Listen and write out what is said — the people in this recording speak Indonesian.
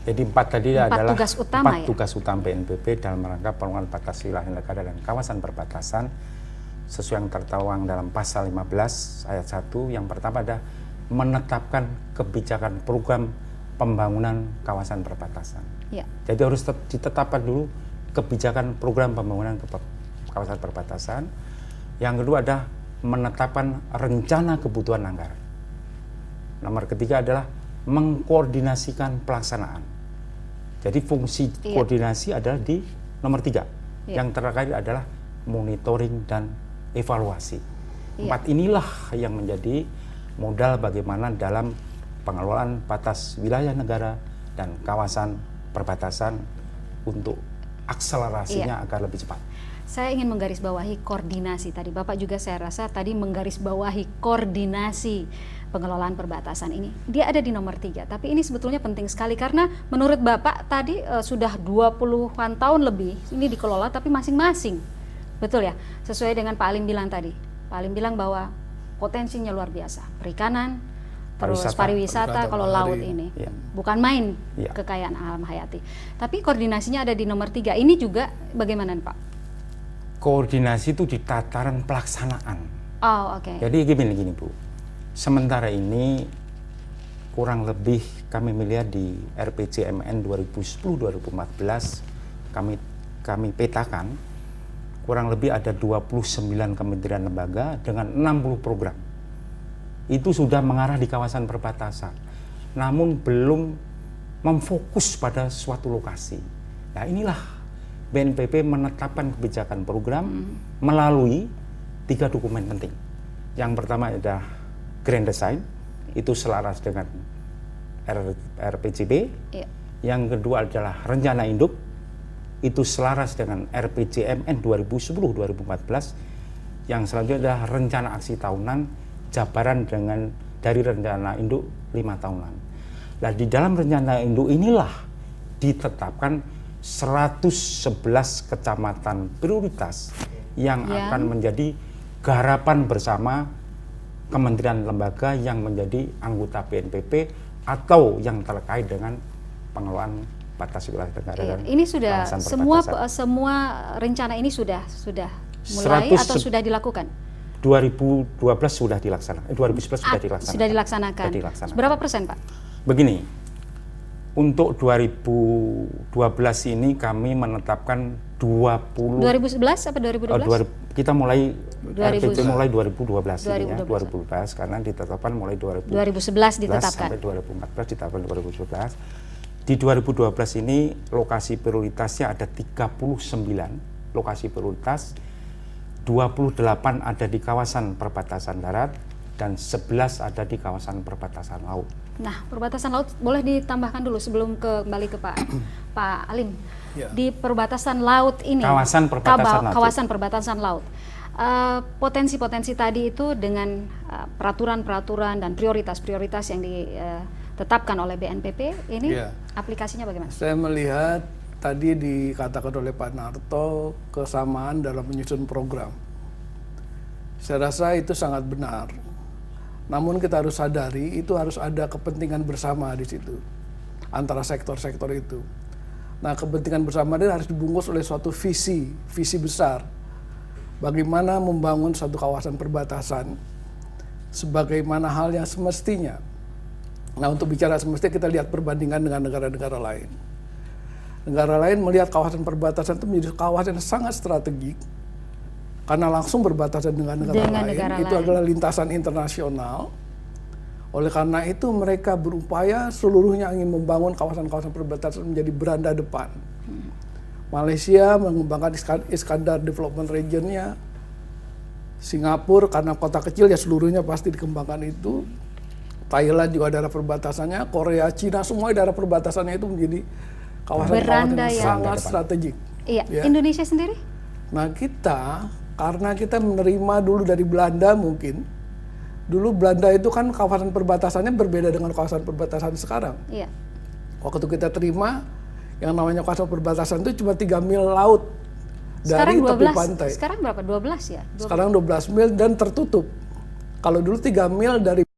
Jadi empat tadi Empat adalah tugas utama, empat ya? tugas utama BNPB dalam rangka pengelolaan batas wilayah negara dan kawasan perbatasan sesuai yang tertuang dalam pasal 15 ayat 1. Yang pertama adalah menetapkan kebijakan program pembangunan kawasan perbatasan. Ya. Jadi harus ditetapkan dulu kebijakan program pembangunan kawasan perbatasan. Yang kedua adalah menetapkan rencana kebutuhan anggaran. Nomor ketiga adalah mengkoordinasikan pelaksanaan. Jadi fungsi koordinasi adalah di nomor 3. Yang terkait adalah monitoring dan evaluasi. Empat inilah yang menjadi modal bagaimana dalam pengelolaan batas wilayah negara dan kawasan perbatasan untuk akselerasinya agar lebih cepat. Saya ingin menggarisbawahi koordinasi tadi. Bapak juga saya rasa tadi menggarisbawahi koordinasi pengelolaan perbatasan ini. Dia ada di nomor 3, tapi ini sebetulnya penting sekali karena menurut Bapak tadi sudah 20-an tahun lebih ini dikelola tapi masing-masing. Betul ya? Sesuai dengan Pak Alim bilang tadi. Pak Alim bilang bahwa potensinya luar biasa. Perikanan, terus pariwisata kalau laut ini. Bukan main kekayaan alam hayati. Tapi koordinasinya ada di nomor 3. Ini juga bagaimana Pak? Koordinasi itu di tataran pelaksanaan. Oh, oke. Jadi gini Bu, sementara ini kurang lebih kami melihat di RPJMN 2010-2014 kami petakan kurang lebih ada 29 kementerian lembaga dengan 60 program. Itu sudah mengarah di kawasan perbatasan, namun belum memfokus pada suatu lokasi. Nah inilah BNPB menetapkan kebijakan program melalui 3 dokumen penting. Yang pertama adalah Grand Design, itu selaras dengan RPJB. Yang kedua adalah Rencana Induk, itu selaras dengan RPJMN 2010-2014. Yang selanjutnya adalah Rencana Aksi Tahunan, jabaran dari Rencana Induk 5 tahunan. Nah di dalam Rencana Induk inilah ditetapkan 111 kecamatan prioritas yang akan menjadi garapan bersama kementerian lembaga yang menjadi anggota BNPB atau yang terkait dengan pengelolaan batas wilayah negara. Dan ini sudah semua rencana ini sudah mulai atau sudah dilakukan? 2012 sudah dilaksanakan. 2011 sudah dilaksanakan. Sudah dilaksanakan. Berapa persen, Pak? Begini. Untuk 2012 ini kami menetapkan 2011 apa 2012? Kita mulai RPJ mulai 2012 ini ya, 2012 karena ditetapkan mulai 2011 ditetapkan sampai 2014 ditetapkan 2012. Di 2012 ini lokasi prioritasnya ada 39 lokasi prioritas, 28 ada di kawasan perbatasan darat dan 11 ada di kawasan perbatasan laut. Nah, perbatasan laut boleh ditambahkan dulu sebelum kembali ke Pak Alim. Di perbatasan laut ini, kawasan perbatasan laut. Potensi-potensi tadi itu dengan peraturan-peraturan dan prioritas-prioritas yang ditetapkan oleh BNPB ini aplikasinya bagaimana? Saya melihat tadi dikatakan oleh Pak Narto kesamaan dalam menyusun program. Saya rasa itu sangat benar. Namun kita harus sadari itu harus ada kepentingan bersama di situ antara sektor-sektor itu. Nah, kepentingan bersama ini harus dibungkus oleh suatu visi besar. Bagaimana membangun satu kawasan perbatasan sebagaimana hal yang semestinya. Nah, untuk bicara semestinya kita lihat perbandingan dengan negara-negara lain. Negara lain melihat kawasan perbatasan itu menjadi kawasan yang sangat strategik. Karena langsung berbatasan dengan negara lain, itu adalah lintasan internasional. Oleh karena itu mereka berupaya seluruhnya ingin membangun kawasan-kawasan perbatasan menjadi beranda depan. Malaysia mengembangkan Iskandar Development Region-nya. Singapura karena kota kecil ya seluruhnya pasti dikembangkan itu. Thailand juga daerah perbatasannya, Korea, Cina semua daerah perbatasannya itu menjadi kawasan-kawasan yang sangat strategik. Iya. Indonesia sendiri? Nah karena kita menerima dulu dari Belanda mungkin, dulu Belanda itu kan kawasan perbatasannya berbeda dengan kawasan perbatasan sekarang. Iya. Waktu kita terima, yang namanya kawasan perbatasan itu cuma 3 mil laut dari tepi pantai. Sekarang berapa? 12 ya? 12. Sekarang 12 mil dan tertutup. Kalau dulu 3 mil dari